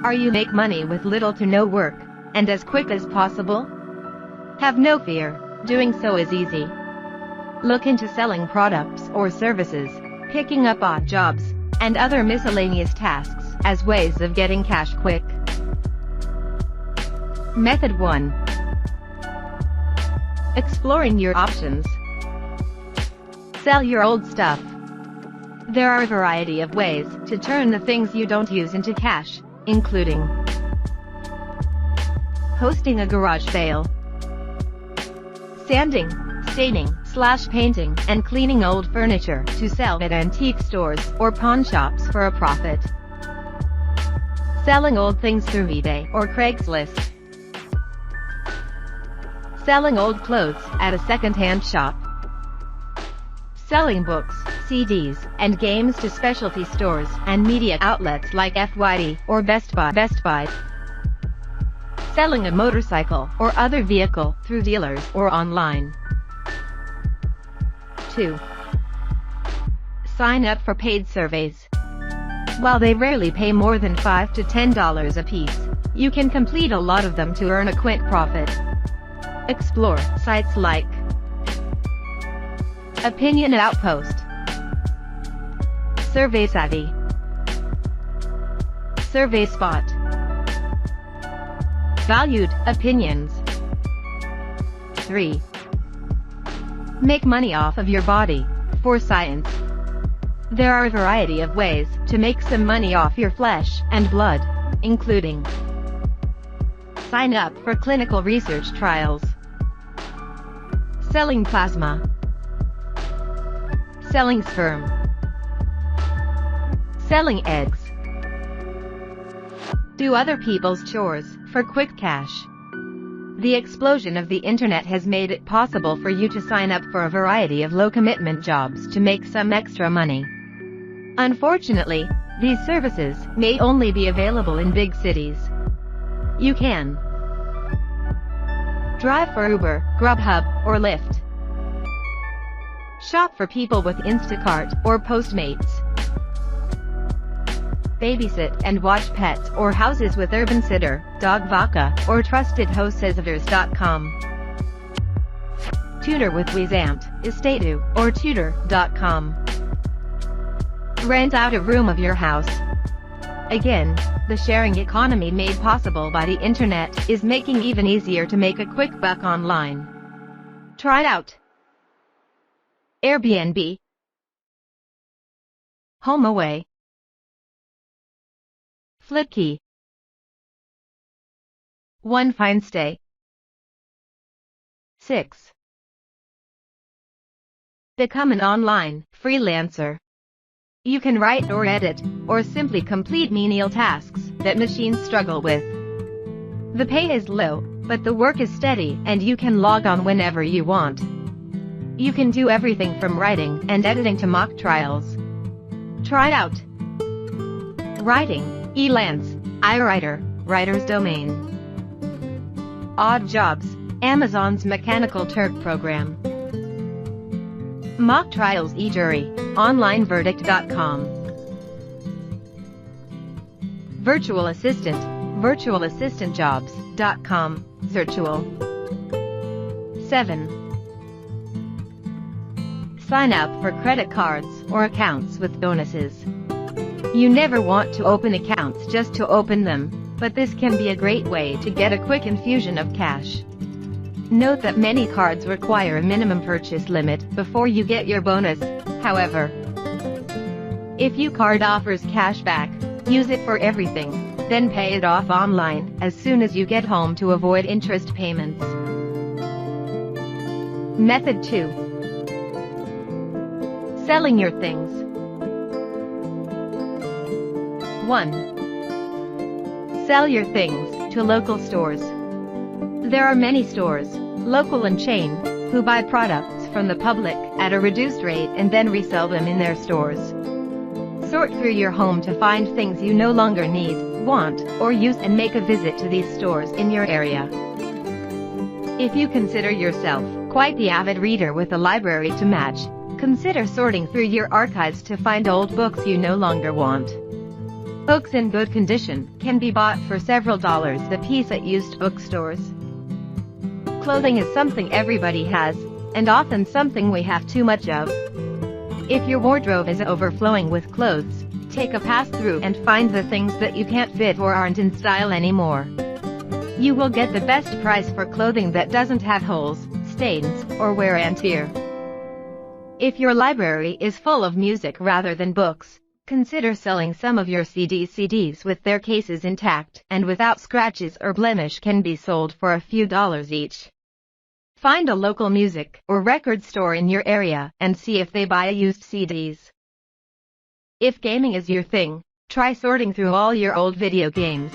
Are you make money with little to no work, and as quick as possible? Have no fear, doing so is easy. Look into selling products or services, picking up odd jobs, and other miscellaneous tasks as ways of getting cash quick. Method 1. Exploring your options. Sell your old stuff. There are a variety of ways to turn the things you don't use into cash, including hosting a garage sale, sanding, staining, painting, and cleaning old furniture to sell at antique stores or pawn shops for a profit, selling old things through eBay or Craigslist, selling old clothes at a second-hand shop, selling books, CDs, and games to specialty stores and media outlets like FYD or Best Buy, selling a motorcycle or other vehicle through dealers or online. 2. Sign up for paid surveys. While they rarely pay more than $5 to $10 a piece, you can complete a lot of them to earn a quick profit. Explore sites like Opinion Outpost, Survey Savvy, Survey Spot, Valued Opinions. 3. Make money off of your body, for science. There are a variety of ways to make some money off your flesh and blood, including sign up for clinical research trials, selling plasma, selling sperm, selling eggs. Do other people's chores for quick cash. The explosion of the internet has made it possible for you to sign up for a variety of low-commitment jobs to make some extra money. Unfortunately, these services may only be available in big cities. You can drive for Uber, Grubhub, or Lyft. Shop for people with Instacart or Postmates. Babysit and watch pets or houses with Urban Sitter, Dog Vaca, or TrustedHouseSitters.com. Tutor with Wezamped, Estateu, or Tutor.com. Rent out a room of your house. Again, the sharing economy made possible by the internet is making it even easier to make a quick buck online. Try it out. Airbnb, HomeAway, Flipkey, One Fine Stay. 6. Become an online freelancer. You can write or edit, or simply complete menial tasks that machines struggle with. The pay is low, but the work is steady and you can log on whenever you want. You can do everything from writing and editing to mock trials. Try it out. Writing, Elance, iWriter, Writer's Domain. Odd Jobs, Amazon's Mechanical Turk program. Mock Trials eJury, OnlineVerdict.com. Virtual Assistant, VirtualAssistantJobs.com, Virtual. 7. Sign up for credit cards or accounts with bonuses. You never want to open accounts just to open them, but this can be a great way to get a quick infusion of cash. Note that many cards require a minimum purchase limit before you get your bonus, however. If your card offers cash back, use it for everything, then pay it off online as soon as you get home to avoid interest payments. Method 2. Selling your things. 1. Sell your things to local stores. There are many stores, local and chain, who buy products from the public at a reduced rate and then resell them in their stores. Sort through your home to find things you no longer need, want, or use and make a visit to these stores in your area. If you consider yourself quite the avid reader with a library to match, consider sorting through your archives to find old books you no longer want. Books in good condition can be bought for several dollars a piece at used bookstores. Clothing is something everybody has, and often something we have too much of. If your wardrobe is overflowing with clothes, take a pass through and find the things that you can't fit or aren't in style anymore. You will get the best price for clothing that doesn't have holes, stains, or wear and tear. If your library is full of music rather than books, consider selling some of your CDs with their cases intact and without scratches or blemish can be sold for a few dollars each. Find a local music or record store in your area and see if they buy used CDs. If gaming is your thing, try sorting through all your old video games.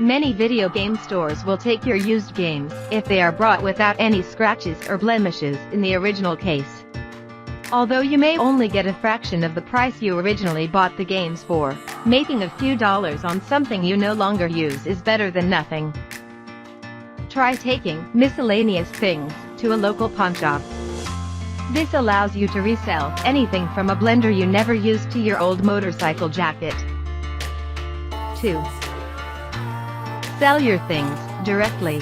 Many video game stores will take your used games if they are brought without any scratches or blemishes in the original case. Although you may only get a fraction of the price you originally bought the games for, making a few dollars on something you no longer use is better than nothing. Try taking miscellaneous things to a local pawn shop. This allows you to resell anything from a blender you never used to your old motorcycle jacket. 2. Sell your things directly.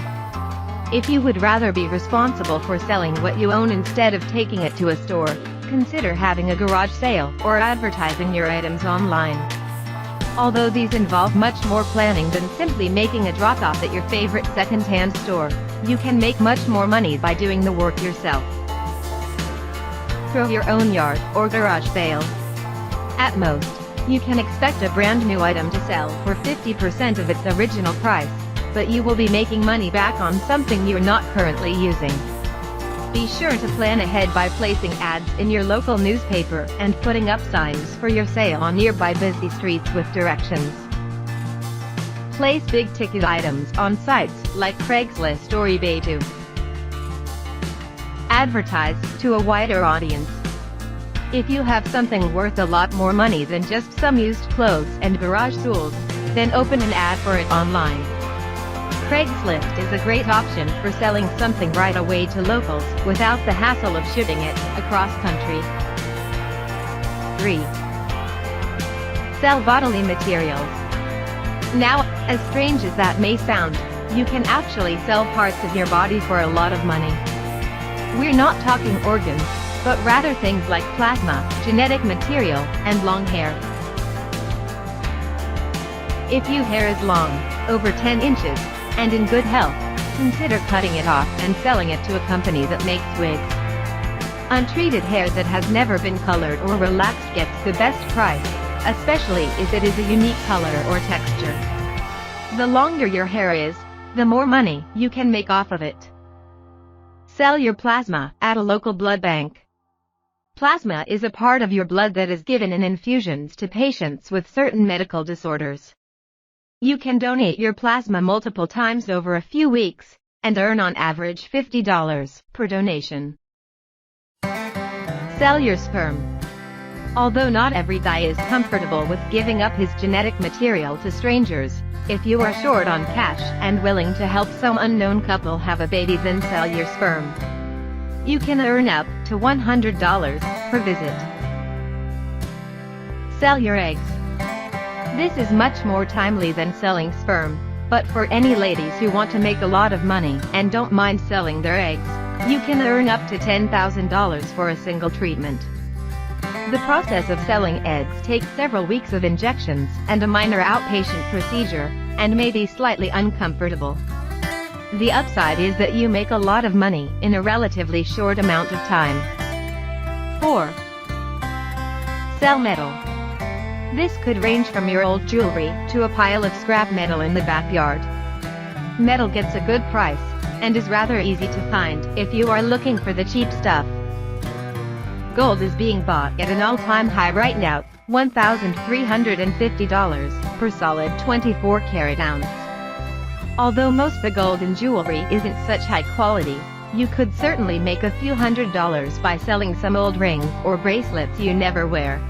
If you would rather be responsible for selling what you own instead of taking it to a store, consider having a garage sale or advertising your items online. Although these involve much more planning than simply making a drop-off at your favorite second-hand store, you can make much more money by doing the work yourself. Throw your own yard or garage sale. At most, you can expect a brand new item to sell for 50% of its original price, but you will be making money back on something you're not currently using. Be sure to plan ahead by placing ads in your local newspaper and putting up signs for your sale on nearby busy streets with directions. Place big-ticket items on sites like Craigslist or eBay too. Advertise to a wider audience. If you have something worth a lot more money than just some used clothes and garage tools, then open an ad for it online. Craigslist is a great option for selling something right away to locals without the hassle of shipping it across country. 3. Sell bodily materials. Now, as strange as that may sound, you can actually sell parts of your body for a lot of money. We're not talking organs, but rather things like plasma, genetic material, and long hair. If your hair is long, over 10 inches, and in good health, consider cutting it off and selling it to a company that makes wigs. Untreated hair that has never been colored or relaxed gets the best price, especially if it is a unique color or texture. The longer your hair is, the more money you can make off of it. Sell your plasma at a local blood bank. Plasma is a part of your blood that is given in infusions to patients with certain medical disorders. You can donate your plasma multiple times over a few weeks, and earn on average $50 per donation. Sell your sperm. Although not every guy is comfortable with giving up his genetic material to strangers, if you are short on cash and willing to help some unknown couple have a baby, then sell your sperm. You can earn up to $100 per visit. Sell your eggs. This is much more timely than selling sperm, but for any ladies who want to make a lot of money and don't mind selling their eggs, you can earn up to $10,000 for a single treatment. The process of selling eggs takes several weeks of injections and a minor outpatient procedure, and may be slightly uncomfortable. The upside is that you make a lot of money in a relatively short amount of time. 4. Sell metal. This could range from your old jewelry to a pile of scrap metal in the backyard. Metal gets a good price, and is rather easy to find if you are looking for the cheap stuff. Gold is being bought at an all-time high right now, $1,350 per solid 24-karat ounce. Although most of the gold in jewelry isn't such high quality, you could certainly make a few $100s by selling some old rings or bracelets you never wear.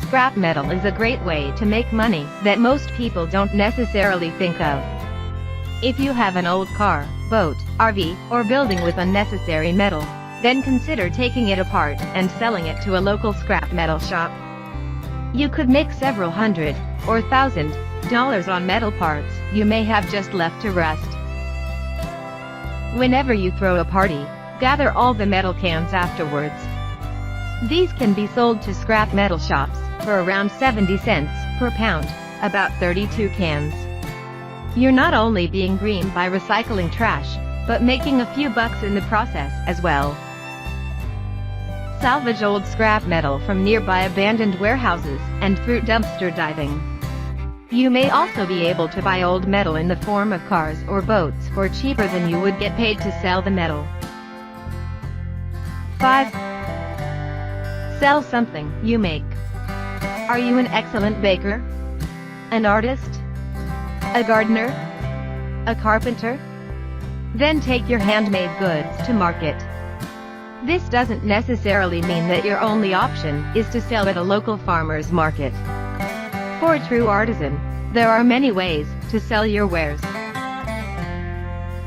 Scrap metal is a great way to make money that most people don't necessarily think of. If you have an old car, boat, RV, or building with unnecessary metal, then consider taking it apart and selling it to a local scrap metal shop. You could make several hundred or $1,000 on metal parts you may have just left to rust. Whenever you throw a party, gather all the metal cans afterwards. These can be sold to scrap metal shops for around 70 cents per pound, about 32 cans. You're not only being green by recycling trash, but making a few bucks in the process as well. Salvage old scrap metal from nearby abandoned warehouses and through dumpster diving. You may also be able to buy old metal in the form of cars or boats for cheaper than you would get paid to sell the metal. 5. Sell something you make. Are you an excellent baker? An artist? A gardener? A carpenter? Then take your handmade goods to market. This doesn't necessarily mean that your only option is to sell at a local farmer's market. For a true artisan, there are many ways to sell your wares.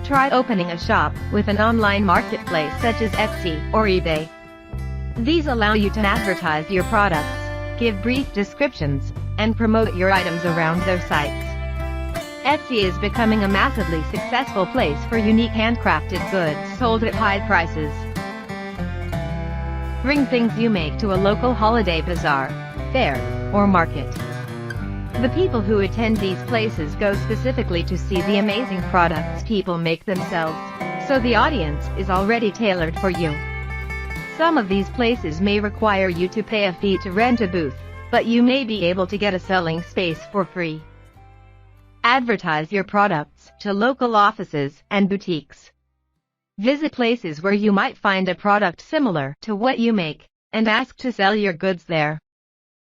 Try opening a shop with an online marketplace such as Etsy or eBay. These allow you to advertise your products, give brief descriptions, and promote your items around their sites. Etsy is becoming a massively successful place for unique handcrafted goods sold at high prices. Bring things you make to a local holiday bazaar, fair, or market. The people who attend these places go specifically to see the amazing products people make themselves, so the audience is already tailored for you. Some of these places may require you to pay a fee to rent a booth, but you may be able to get a selling space for free. Advertise your products to local offices and boutiques. Visit places where you might find a product similar to what you make, and ask to sell your goods there.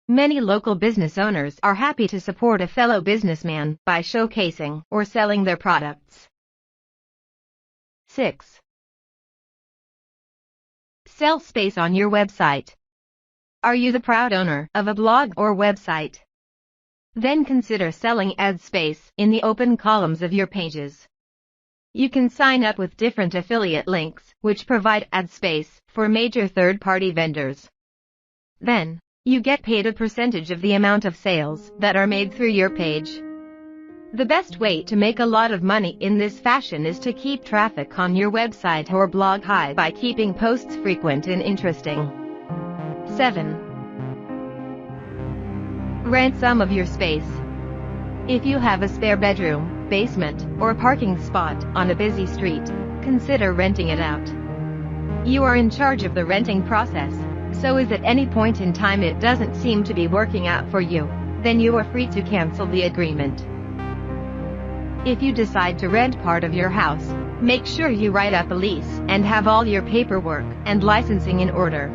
Many local business owners are happy to support a fellow businessman by showcasing or selling their products. 6. Sell space on your website. Are you the proud owner of a blog or website? Then consider selling ad space in the open columns of your pages. You can sign up with different affiliate links, which provide ad space for major third-party vendors. Then, you get paid a percentage of the amount of sales that are made through your page. The best way to make a lot of money in this fashion is to keep traffic on your website or blog high by keeping posts frequent and interesting. 7. Rent some of your space. If you have a spare bedroom, basement, or parking spot on a busy street, consider renting it out. You are in charge of the renting process, so if at any point in time it doesn't seem to be working out for you, then you are free to cancel the agreement. If you decide to rent part of your house, make sure you write up a lease and have all your paperwork and licensing in order.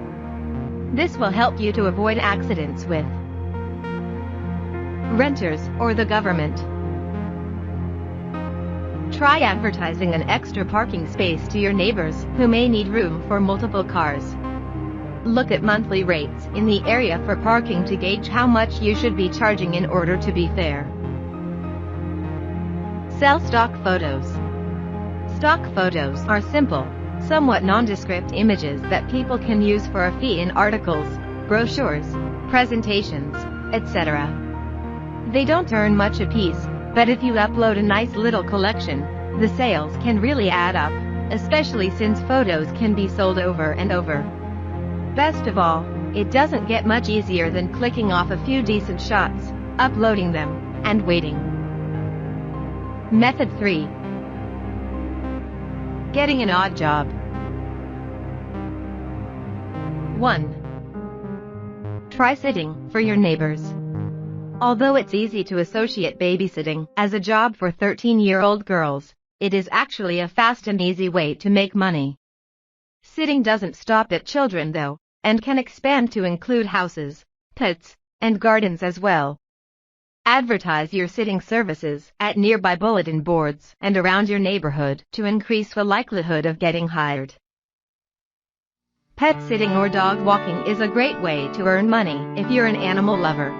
This will help you to avoid accidents with renters or the government. Try advertising an extra parking space to your neighbors who may need room for multiple cars. Look at monthly rates in the area for parking to gauge how much you should be charging in order to be fair. Sell stock photos. Stock photos are simple, somewhat nondescript images that people can use for a fee in articles, brochures, presentations, etc. They don't earn much apiece, but if you upload a nice little collection, the sales can really add up, especially since photos can be sold over and over. Best of all, it doesn't get much easier than clicking off a few decent shots, uploading them, and waiting. Method 3. Getting an odd job. 1. Try sitting for your neighbors. Although it's easy to associate babysitting as a job for 13-year-old girls, it is actually a fast and easy way to make money. Sitting doesn't stop at children though, and can expand to include houses, pets, and gardens as well. Advertise your sitting services at nearby bulletin boards and around your neighborhood to increase the likelihood of getting hired. Pet sitting or dog walking is a great way to earn money if you're an animal lover.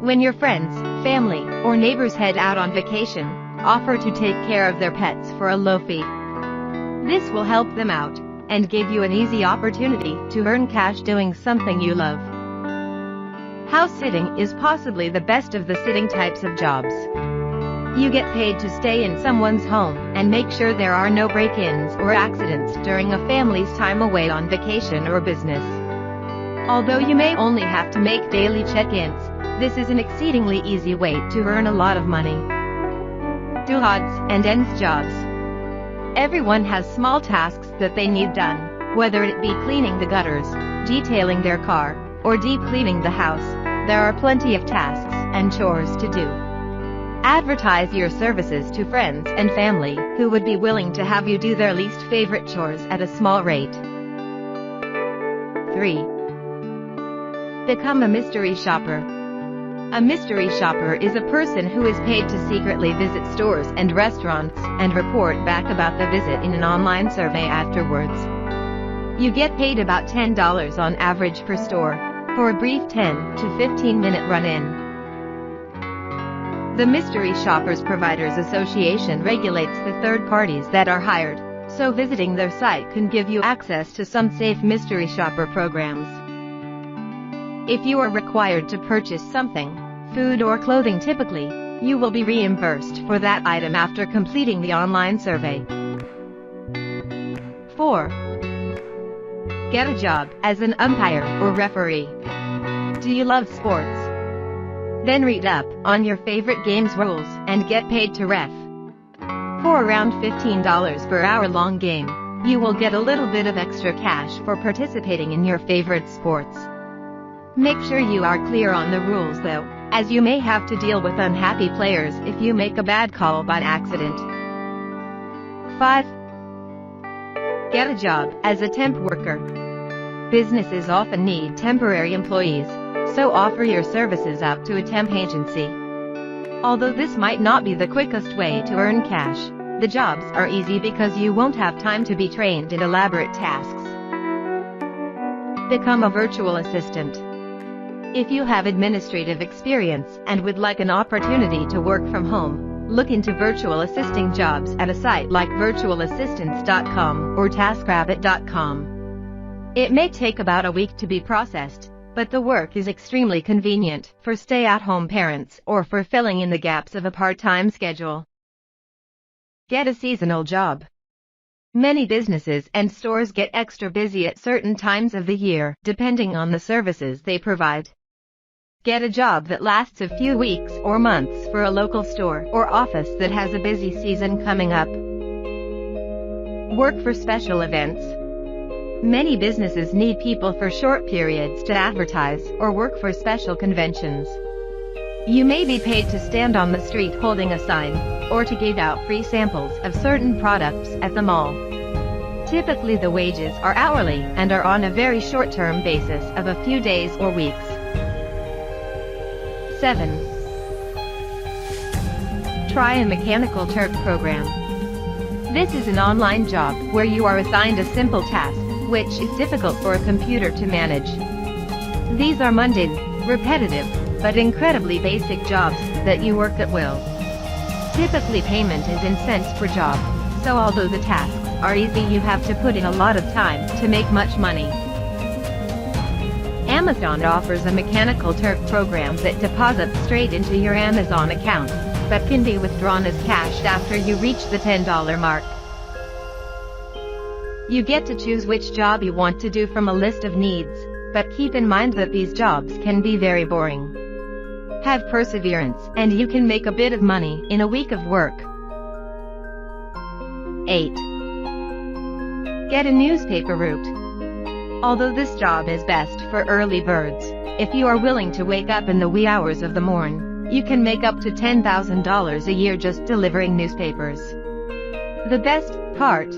When your friends, family, or neighbors head out on vacation, offer to take care of their pets for a low fee. This will help them out and give you an easy opportunity to earn cash doing something you love. House sitting is possibly the best of the sitting types of jobs. You get paid to stay in someone's home and make sure there are no break-ins or accidents during a family's time away on vacation or business. Although you may only have to make daily check-ins, this is an exceedingly easy way to earn a lot of money. Do odds and ends jobs. Everyone has small tasks that they need done, whether it be cleaning the gutters, detailing their car, or deep cleaning the house. There are plenty of tasks and chores to do. Advertise your services to friends and family who would be willing to have you do their least favorite chores at a small rate. 3. Become a mystery shopper. A mystery shopper is a person who is paid to secretly visit stores and restaurants and report back about the visit in an online survey afterwards. You get paid about $10 on average per store for a brief 10 to 15-minute run-in. The Mystery Shoppers Providers Association regulates the third parties that are hired, so visiting their site can give you access to some safe mystery shopper programs. If you are required to purchase something, food or clothing typically, you will be reimbursed for that item after completing the online survey. 4. Get a job as an umpire or referee. Do you love sports? Then read up on your favorite game's rules and get paid to ref. For around $15 per hour-long game, you will get a little bit of extra cash for participating in your favorite sports. Make sure you are clear on the rules though, as you may have to deal with unhappy players if you make a bad call by accident. 5. Get a job as a temp worker. Businesses often need temporary employees, so offer your services out to a temp agency. Although this might not be the quickest way to earn cash, the jobs are easy because you won't have time to be trained in elaborate tasks. Become a virtual assistant. If you have administrative experience and would like an opportunity to work from home, look into virtual assisting jobs at a site like virtualassistants.com or taskrabbit.com. It may take about a week to be processed, but the work is extremely convenient for stay-at-home parents or for filling in the gaps of a part-time schedule. Get a seasonal job. Many businesses and stores get extra busy at certain times of the year, depending on the services they provide. Get a job that lasts a few weeks or months for a local store or office that has a busy season coming up. Work for special events. Many businesses need people for short periods to advertise or work for special conventions. You may be paid to stand on the street holding a sign, or to give out free samples of certain products at the mall. Typically the wages are hourly and are on a very short-term basis of a few days or weeks. 7. Try a Mechanical Turk program. This is an online job where you are assigned a simple task, which is difficult for a computer to manage. These are mundane, repetitive, but incredibly basic jobs that you work at will. Typically payment is in cents per job, so although the tasks are easy, you have to put in a lot of time to make much money. Amazon offers a Mechanical Turk program that deposits straight into your Amazon account, but can be withdrawn as cash after you reach the $10 mark. You get to choose which job you want to do from a list of needs, but keep in mind that these jobs can be very boring. Have perseverance and you can make a bit of money in a week of work. 8. Get a newspaper route. Although this job is best for early birds, if you are willing to wake up in the wee hours of the morn, you can make up to $10,000 a year just delivering newspapers. The best part